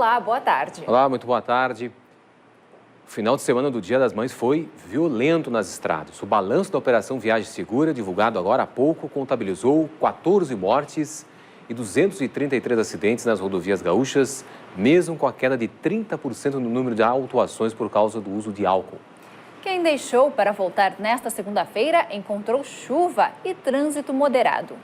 Olá, boa tarde. Olá, muito boa tarde. O final de semana do Dia das Mães foi violento nas estradas. O balanço da Operação Viagem Segura, divulgado agora há pouco, contabilizou 14 mortes e 233 acidentes nas rodovias gaúchas, mesmo com a queda de 30% no número de autuações por causa do uso de álcool. Quem deixou para voltar nesta segunda-feira encontrou chuva e trânsito moderado.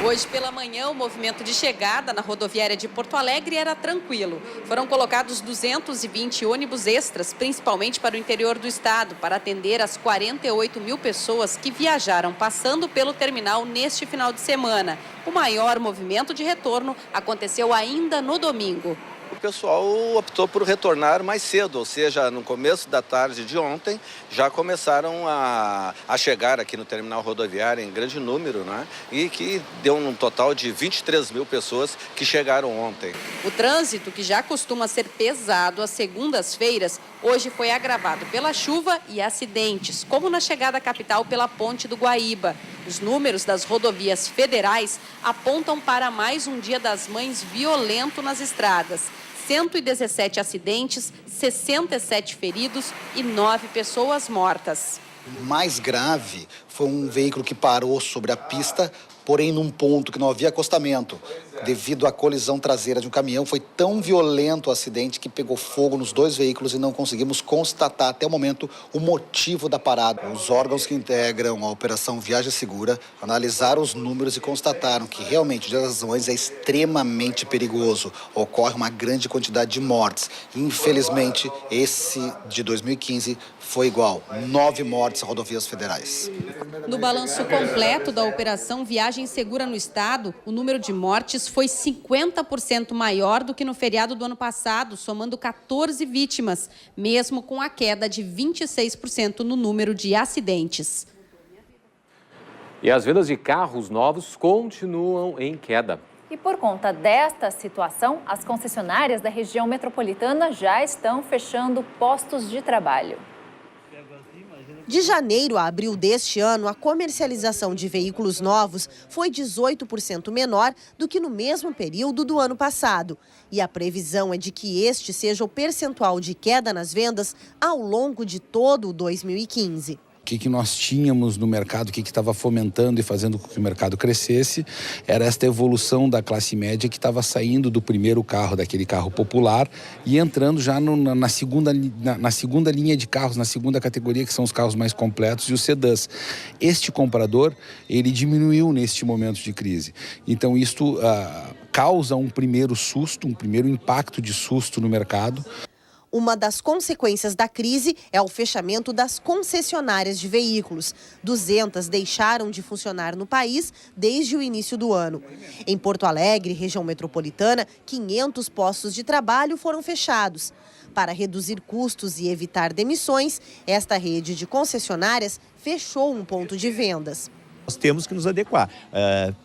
Hoje pela manhã, o movimento de chegada na rodoviária de Porto Alegre era tranquilo. Foram colocados 220 ônibus extras, principalmente para o interior do estado, para atender as 48 mil pessoas que viajaram passando pelo terminal neste final de semana. O maior movimento de retorno aconteceu ainda no domingo. O pessoal optou por retornar mais cedo, ou seja, no começo da tarde de ontem, já começaram a chegar aqui no terminal rodoviário em grande número, né? E que deu um total de 23 mil pessoas que chegaram ontem. O trânsito, que já costuma ser pesado às segundas-feiras, hoje foi agravado pela chuva e acidentes, como na chegada à capital pela Ponte do Guaíba. Os números das rodovias federais apontam para mais um Dia das Mães violento nas estradas. 117 acidentes, 67 feridos e 9 pessoas mortas. O mais grave foi um veículo que parou sobre a pista, porém num ponto que não havia acostamento. Devido à colisão traseira de um caminhão, foi tão violento o acidente que pegou fogo nos dois veículos e não conseguimos constatar até o momento o motivo da parada. Os órgãos que integram a Operação Viagem Segura analisaram os números e constataram que realmente o Dia das Mães é extremamente perigoso. Ocorre uma grande quantidade de mortes. Infelizmente, esse de 2015 foi igual. 9 mortes em rodovias federais. No balanço completo da Operação Viagem Segura no estado, o número de mortes foi 50% maior do que no feriado do ano passado, somando 14 vítimas, mesmo com a queda de 26% no número de acidentes. E as vendas de carros novos continuam em queda. E por conta desta situação, as concessionárias da região metropolitana já estão fechando postos de trabalho. De janeiro a abril deste ano, a comercialização de veículos novos foi 18% menor do que no mesmo período do ano passado. E a previsão é de que este seja o percentual de queda nas vendas ao longo de todo o 2015. O que nós tínhamos no mercado, o que estava fomentando e fazendo com que o mercado crescesse, era esta evolução da classe média que estava saindo do primeiro carro, daquele carro popular, e entrando já na segunda linha de carros, na segunda categoria, que são os carros mais completos e os sedãs. Este comprador, ele diminuiu neste momento de crise. Então, isto causa um primeiro susto, um primeiro impacto de susto no mercado. Uma das consequências da crise é o fechamento das concessionárias de veículos. 200 deixaram de funcionar no país desde o início do ano. Em Porto Alegre, região metropolitana, 500 postos de trabalho foram fechados. Para reduzir custos e evitar demissões, esta rede de concessionárias fechou um ponto de vendas. Nós temos que nos adequar.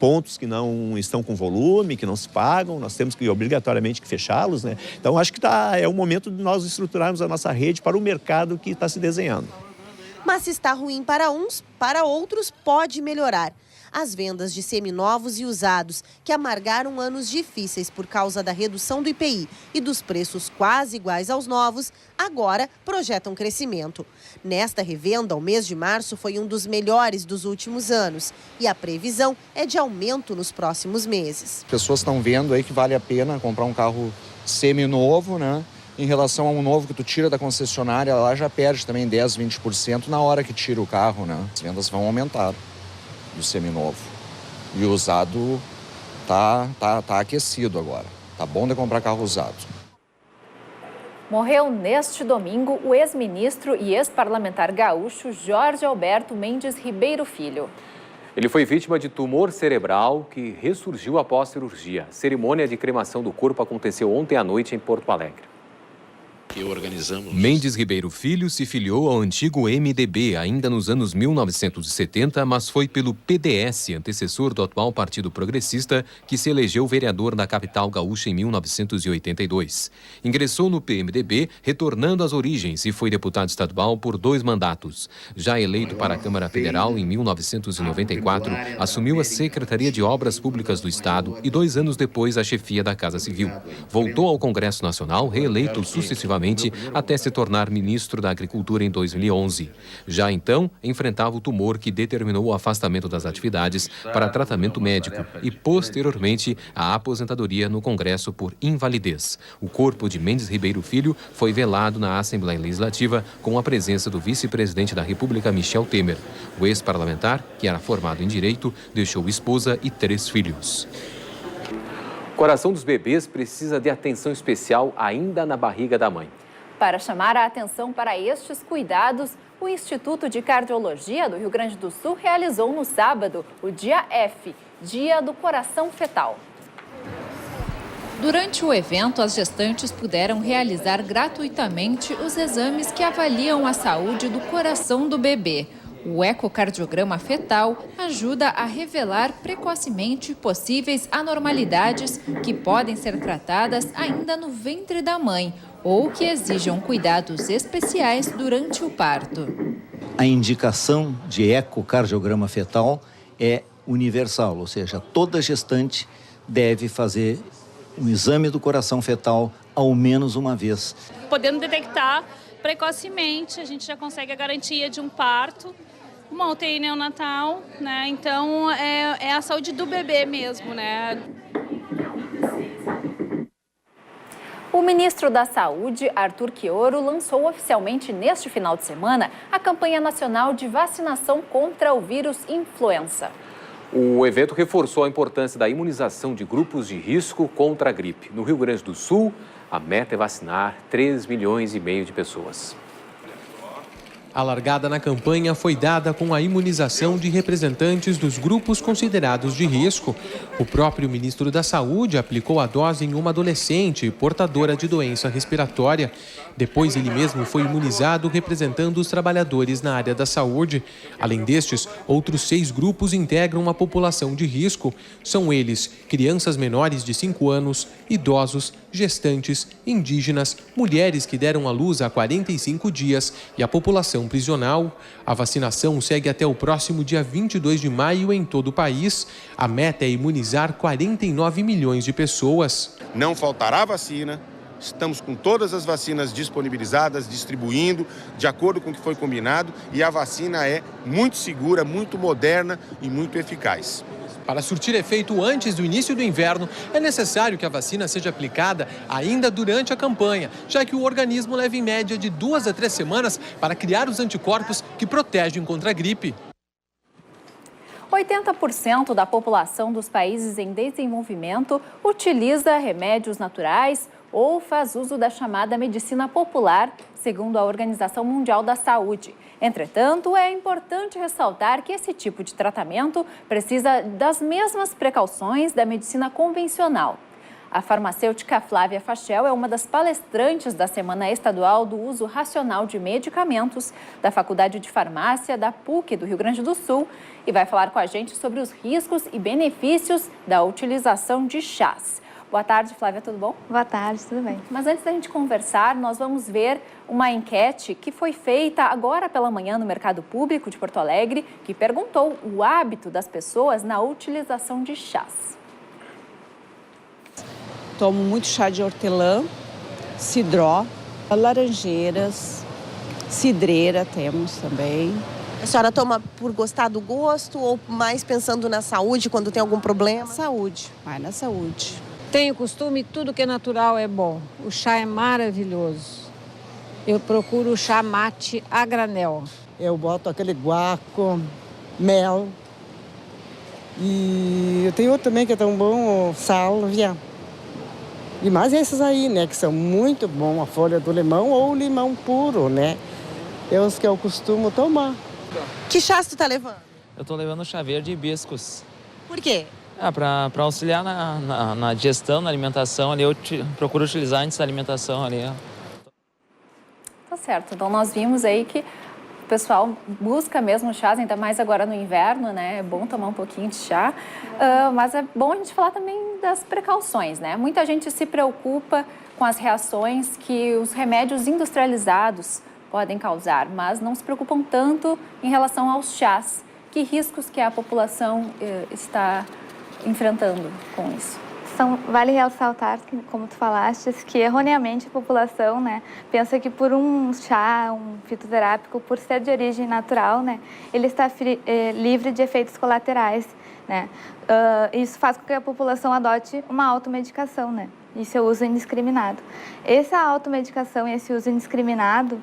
Pontos que não estão com volume, que não se pagam, nós temos que obrigatoriamente fechá-los, né? Então, acho que é o momento de nós estruturarmos a nossa rede para o mercado que está se desenhando. Mas se está ruim para uns, para outros pode melhorar. As vendas de seminovos e usados, que amargaram anos difíceis por causa da redução do IPI e dos preços quase iguais aos novos, agora projetam crescimento. Nesta revenda, o mês de março foi um dos melhores dos últimos anos e a previsão é de aumento nos próximos meses. As pessoas estão vendo aí que vale a pena comprar um carro seminovo, né? Em relação a um novo que tu tira da concessionária, lá já perde também 10, 20% na hora que tira o carro, né? As vendas vão aumentar do seminovo. E o usado tá aquecido agora. Tá bom de comprar carro usado. Morreu neste domingo o ex-ministro e ex-parlamentar gaúcho Jorge Alberto Mendes Ribeiro Filho. Ele foi vítima de tumor cerebral que ressurgiu após cirurgia. A cerimônia de cremação do corpo aconteceu ontem à noite em Porto Alegre. que organizamos. Mendes Ribeiro Filho se filiou ao antigo MDB ainda nos anos 1970, mas foi pelo PDS, antecessor do atual Partido Progressista, que se elegeu vereador da capital gaúcha em 1982. Ingressou no PMDB, retornando às origens, e foi deputado estadual por 2 mandatos. Já eleito para a Câmara Federal em 1994, assumiu a Secretaria de Obras Públicas do Estado e 2 anos depois a chefia da Casa Civil. Voltou ao Congresso Nacional, reeleito sucessivamente até se tornar ministro da Agricultura em 2011. Já então, enfrentava o tumor que determinou o afastamento das atividades para tratamento médico e, posteriormente, a aposentadoria no Congresso por invalidez. O corpo de Mendes Ribeiro Filho foi velado na Assembleia Legislativa com a presença do vice-presidente da República, Michel Temer. O ex-parlamentar, que era formado em Direito, deixou esposa e 3 filhos. O coração dos bebês precisa de atenção especial ainda na barriga da mãe. Para chamar a atenção para estes cuidados, o Instituto de Cardiologia do Rio Grande do Sul realizou no sábado o Dia F, Dia do Coração Fetal. Durante o evento, as gestantes puderam realizar gratuitamente os exames que avaliam a saúde do coração do bebê. O ecocardiograma fetal ajuda a revelar precocemente possíveis anormalidades que podem ser tratadas ainda no ventre da mãe ou que exijam cuidados especiais durante o parto. A indicação de ecocardiograma fetal é universal, ou seja, toda gestante deve fazer um exame do coração fetal ao menos uma vez. Podendo detectar precocemente, a gente já consegue a garantia de um parto, uma UTI neonatal, né? Então é a saúde do bebê mesmo, né? O ministro da Saúde, Arthur Quioro, lançou oficialmente neste final de semana a campanha nacional de vacinação contra o vírus influenza. O evento reforçou a importância da imunização de grupos de risco contra a gripe. No Rio Grande do Sul, a meta é vacinar 3,5 milhões de pessoas. A largada na campanha foi dada com a imunização de representantes dos grupos considerados de risco. O próprio ministro da Saúde aplicou a dose em uma adolescente portadora de doença respiratória. Depois, ele mesmo foi imunizado representando os trabalhadores na área da saúde. Além destes, outros 6 grupos integram a população de risco. São eles: crianças menores de 5 anos, idosos, gestantes, indígenas, mulheres que deram à luz há 45 dias e a população prisional. A vacinação segue até o próximo dia 22 de maio em todo o país. A meta é imunizar 49 milhões de pessoas. Não faltará vacina. Estamos com todas as vacinas disponibilizadas, distribuindo de acordo com o que foi combinado, e a vacina é muito segura, muito moderna e muito eficaz. Para surtir efeito antes do início do inverno, é necessário que a vacina seja aplicada ainda durante a campanha, já que o organismo leva em média de 2 a 3 semanas para criar os anticorpos que protegem contra a gripe. 80% da população dos países em desenvolvimento utiliza remédios naturais ou faz uso da chamada medicina popular, segundo a Organização Mundial da Saúde. Entretanto, é importante ressaltar que esse tipo de tratamento precisa das mesmas precauções da medicina convencional. A farmacêutica Flávia Fachel é uma das palestrantes da Semana Estadual do Uso Racional de Medicamentos da Faculdade de Farmácia da PUC do Rio Grande do Sul e vai falar com a gente sobre os riscos e benefícios da utilização de chás. Boa tarde, Flávia, tudo bom? Boa tarde, tudo bem. Mas antes da gente conversar, nós vamos ver uma enquete que foi feita agora pela manhã no Mercado Público de Porto Alegre, que perguntou o hábito das pessoas na utilização de chás. Tomo muito chá de hortelã, cidró, laranjeiras, cidreira temos também. A senhora toma por gostar do gosto ou mais pensando na saúde, quando tem algum problema? Saúde, vai na saúde. Tenho costume, tudo que é natural é bom. O chá é maravilhoso. Eu procuro o chá mate a granel. Eu boto aquele guaco, mel. E tem outro também que é tão bom, sálvia. E mais esses aí, né, que são muito bons, a folha do limão ou o limão puro, né? É os que eu costumo tomar. Que chás tu tá levando? Eu tô levando chá verde e hibiscus. Por quê? Para auxiliar na digestão, na alimentação ali, eu procuro utilizar antes da alimentação ali. Tá certo. Então, nós vimos aí que o pessoal busca mesmo chás, ainda mais agora no inverno, né? É bom tomar um pouquinho de chá, mas é bom a gente falar também das precauções, né? Muita gente se preocupa com as reações que os remédios industrializados podem causar, mas não se preocupam tanto em relação aos chás. Que riscos que a população está enfrentando com isso? Vale ressaltar, como tu falaste, que erroneamente a população, né, pensa que por um chá, um fitoterápico, por ser de origem natural, né, ele está livre de efeitos colaterais, né. Isso faz com que a população adote uma automedicação, né, e seu uso indiscriminado. Essa automedicação e esse uso indiscriminado,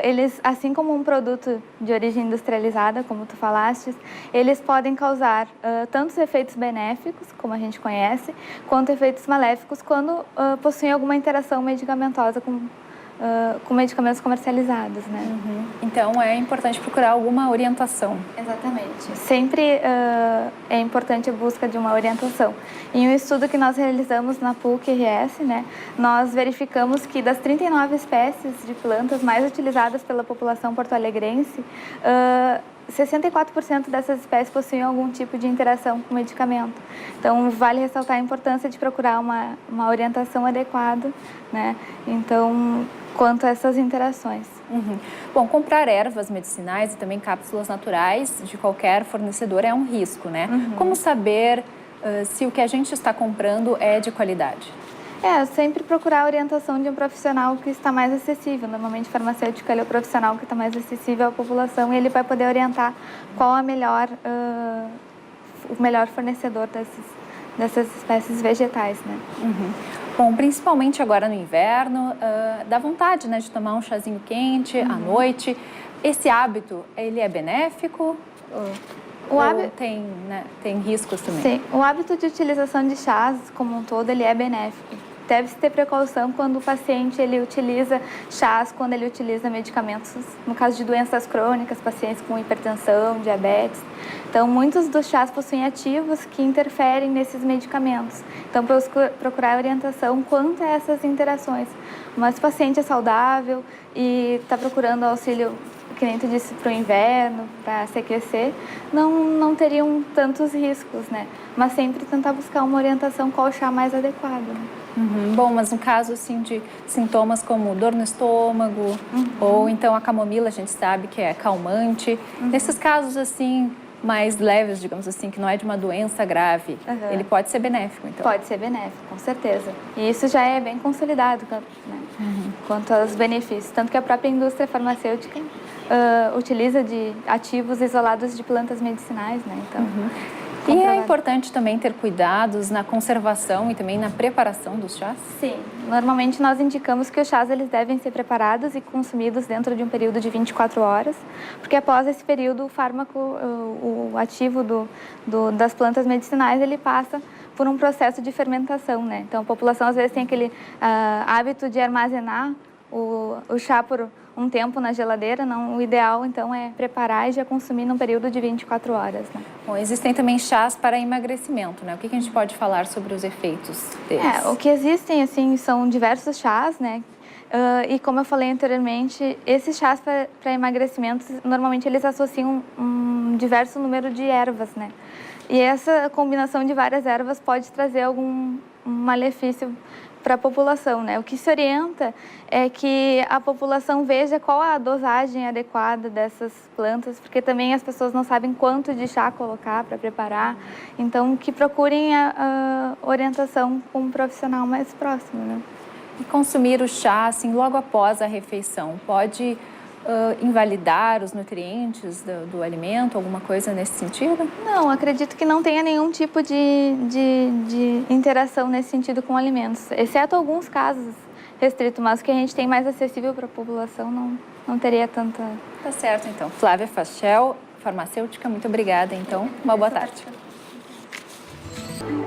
eles, assim como um produto de origem industrializada, como tu falaste, eles podem causar tantos efeitos benéficos, como a gente conhece, quanto efeitos maléficos quando possuem alguma interação medicamentosa com medicamentos comercializados, né? Uhum. Então, é importante procurar alguma orientação. Exatamente. Sempre é importante a busca de uma orientação. Em um estudo que nós realizamos na PUC-RS, né, nós verificamos que das 39 espécies de plantas mais utilizadas pela população porto-alegrense, 64% dessas espécies possuem algum tipo de interação com o medicamento. Então, vale ressaltar a importância de procurar uma orientação adequada, né? Então, quanto a essas interações. Uhum. Bom, comprar ervas medicinais e também cápsulas naturais de qualquer fornecedor é um risco, né? Uhum. Como saber se o que a gente está comprando é de qualidade? Sempre procurar a orientação de um profissional que está mais acessível. Normalmente, farmacêutico ele é o profissional que está mais acessível à população e ele vai poder orientar qual o melhor fornecedor dessas espécies vegetais, né? Uhum. Bom, principalmente agora no inverno, dá vontade, né, de tomar um chazinho quente à noite. Esse hábito, ele é benéfico? Tem riscos também? Sim, o hábito de utilização de chás como um todo, ele é benéfico. Deve-se ter precaução quando o paciente ele utiliza chás, quando ele utiliza medicamentos, no caso de doenças crônicas, pacientes com hipertensão, diabetes. Então, muitos dos chás possuem ativos que interferem nesses medicamentos. Então, procurar orientação quanto a essas interações. Mas se o paciente é saudável e está procurando auxílio, que nem tu disse, para o inverno, para se aquecer, não teriam tantos riscos, né? Mas sempre tentar buscar uma orientação qual o chá mais adequado, né? Uhum. Bom, mas no caso assim de sintomas como dor no estômago ou então a camomila, a gente sabe que é calmante. Nesses casos assim mais leves, digamos assim, que não é de uma doença grave, ele pode ser benéfico, então? Pode ser benéfico, com certeza. E isso já é bem consolidado, né? Quanto aos benefícios. Tanto que a própria indústria farmacêutica utiliza de ativos isolados de plantas medicinais, né? Então, E é importante também ter cuidados na conservação e também na preparação dos chás? Sim. Normalmente nós indicamos que os chás eles devem ser preparados e consumidos dentro de um período de 24 horas, porque após esse período o fármaco, o ativo das plantas medicinais, ele passa por um processo de fermentação, né? Então a população às vezes tem aquele hábito de armazenar o chá por um tempo na geladeira. Não, o ideal então é preparar e já consumir num período de 24 horas, né? Bom, existem também chás para emagrecimento, né? O que a gente pode falar sobre os efeitos deles? O que existem assim são diversos chás, né? E como eu falei anteriormente, esses chás para emagrecimento, normalmente eles associam um diverso número de ervas, né? E essa combinação de várias ervas pode trazer algum malefício para a população, né? O que se orienta é que a população veja qual a dosagem adequada dessas plantas, porque também as pessoas não sabem quanto de chá colocar para preparar, então que procurem a orientação com um profissional mais próximo, né? E consumir o chá assim logo após a refeição pode invalidar os nutrientes do alimento, alguma coisa nesse sentido? Não, acredito que não tenha nenhum tipo de interação nesse sentido com alimentos, exceto alguns casos restritos, mas o que a gente tem mais acessível para a população não teria tanta... Tá certo, então. Flávia Fachel, farmacêutica, muito obrigada, então. Uma boa tarde.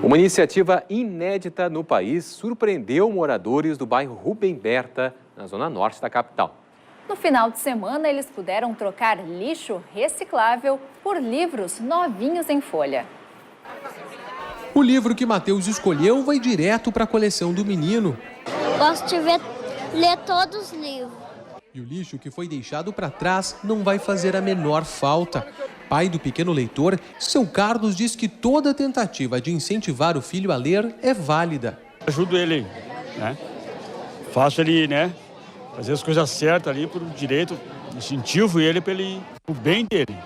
Uma iniciativa inédita no país surpreendeu moradores do bairro Rubem Berta, na zona norte da capital. No final de semana, eles puderam trocar lixo reciclável por livros novinhos em folha. O livro que Matheus escolheu vai direto para a coleção do menino. Gosto de ler todos os livros. E o lixo que foi deixado para trás não vai fazer a menor falta. Pai do pequeno leitor, seu Carlos diz que toda tentativa de incentivar o filho a ler é válida. Ajudo ele, né? Faço ele, né, fazer as coisas certas ali por direito, incentivo ele para ele, o bem dele.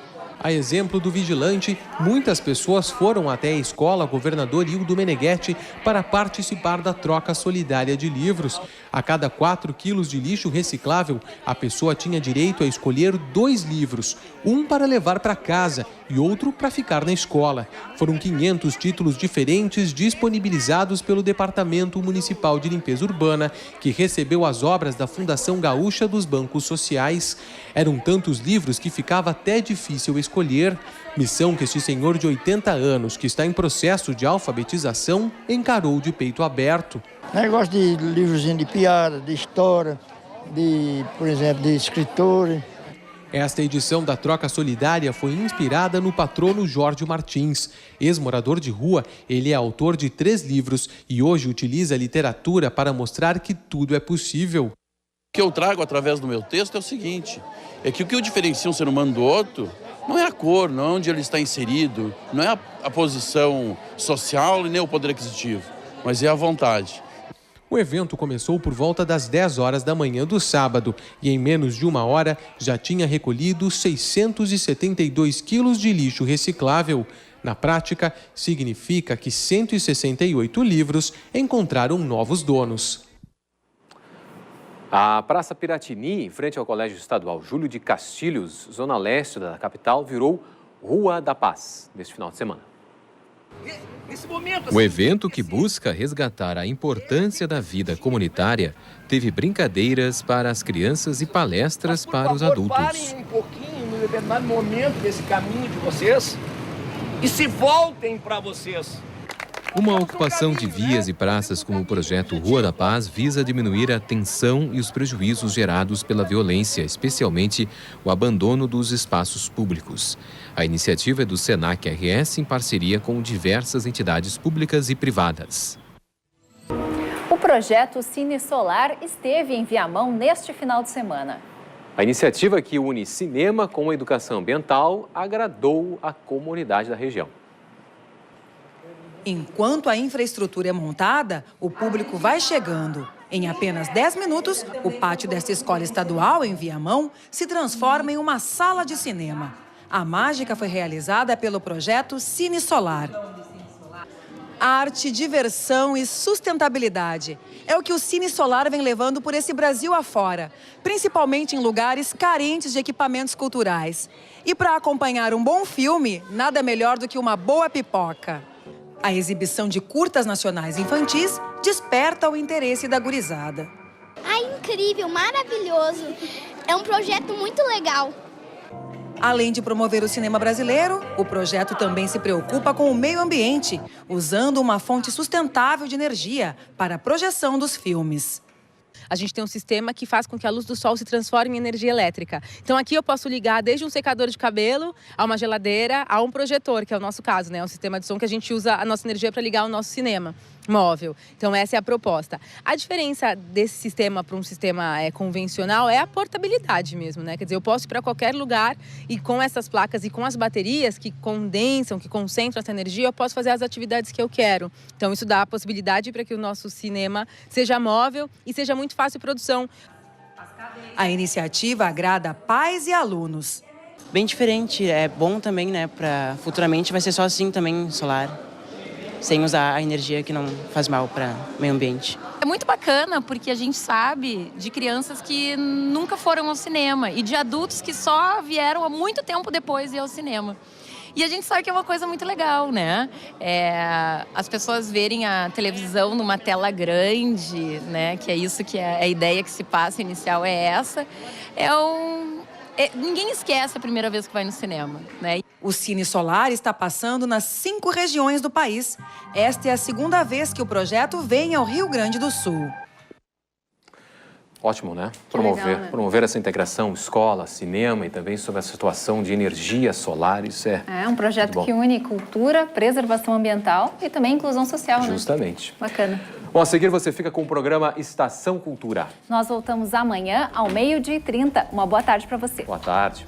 A exemplo do vigilante, muitas pessoas foram até a escola Governador Hildo Meneghetti para participar da troca solidária de livros. A cada 4 quilos de lixo reciclável, a pessoa tinha direito a escolher 2 livros, um para levar para casa e outro para ficar na escola. Foram 500 títulos diferentes disponibilizados pelo Departamento Municipal de Limpeza Urbana, que recebeu as obras da Fundação Gaúcha dos Bancos Sociais. Eram tantos livros que ficava até difícil escolher. Missão que este senhor de 80 anos, que está em processo de alfabetização, encarou de peito aberto. Eu gosto de livrozinho de piada, de história, por exemplo, de escritor. Esta edição da Troca Solidária foi inspirada no patrono Jorge Martins. Ex-morador de rua, ele é autor de 3 livros e hoje utiliza a literatura para mostrar que tudo é possível. O que eu trago através do meu texto é o seguinte, é que o que o diferencia um ser humano do outro não é a cor, não é onde ele está inserido, não é a posição social e nem o poder aquisitivo, mas é a vontade. O evento começou por volta das 10 horas da manhã do sábado e em menos de 1 hora já tinha recolhido 672 quilos de lixo reciclável. Na prática, significa que 168 livros encontraram novos donos. A Praça Piratini, em frente ao Colégio Estadual Júlio de Castilhos, zona leste da capital, virou Rua da Paz neste final de semana. O evento, que busca resgatar a importância da vida comunitária, teve brincadeiras para as crianças e palestras para os adultos. Parem um pouquinho, em determinado momento desse caminho de vocês, e se voltem para vocês. Uma ocupação de vias e praças como o projeto Rua da Paz visa diminuir a tensão e os prejuízos gerados pela violência, especialmente o abandono dos espaços públicos. A iniciativa é do Senac-RS em parceria com diversas entidades públicas e privadas. O projeto Cine Solar esteve em Viamão neste final de semana. A iniciativa, que une cinema com educação ambiental, agradou a comunidade da região. Enquanto a infraestrutura é montada, o público vai chegando. Em apenas 10 minutos, o pátio desta escola estadual, em Viamão, se transforma em uma sala de cinema. A mágica foi realizada pelo projeto Cine Solar. Arte, diversão e sustentabilidade é o que o Cine Solar vem levando por esse Brasil afora, principalmente em lugares carentes de equipamentos culturais. E para acompanhar um bom filme, nada melhor do que uma boa pipoca. A exibição de curtas nacionais infantis desperta o interesse da gurizada. Incrível, maravilhoso. É um projeto muito legal. Além de promover o cinema brasileiro, o projeto também se preocupa com o meio ambiente, usando uma fonte sustentável de energia para a projeção dos filmes. A gente tem um sistema que faz com que a luz do sol se transforme em energia elétrica. Então aqui eu posso ligar desde um secador de cabelo, a uma geladeira, a um projetor, que é o nosso caso, né? É um sistema de som que a gente usa a nossa energia para ligar o nosso cinema móvel. Então essa é a proposta. A diferença desse sistema para um sistema convencional é a portabilidade mesmo, né? Quer dizer, eu posso ir para qualquer lugar e com essas placas e com as baterias que condensam, que concentram essa energia, eu posso fazer as atividades que eu quero. Então isso dá a possibilidade para que o nosso cinema seja móvel e seja muito fácil produção. A iniciativa agrada pais e alunos. Bem diferente, é bom também, né? Para futuramente vai ser só assim também, solar. Sem usar a energia que não faz mal para o meio ambiente. É muito bacana porque a gente sabe de crianças que nunca foram ao cinema e de adultos que só vieram há muito tempo depois de ir ao cinema. E a gente sabe que é uma coisa muito legal, né? As pessoas verem a televisão numa tela grande, né? Que é isso que é a ideia que se passa inicial, é essa. Ninguém esquece a primeira vez que vai no cinema, né? O Cine Solar está passando nas 5 regiões do país. Esta é a segunda vez que o projeto vem ao Rio Grande do Sul. Ótimo, né? Legal, né? Promover essa integração, escola, cinema e também sobre a situação de energia solar, isso é um projeto que une cultura, preservação ambiental e também inclusão social, Justamente. Né? Bacana. Bom, a seguir você fica com o programa Estação Cultura. Nós voltamos amanhã ao 12h30. Uma boa tarde para você. Boa tarde.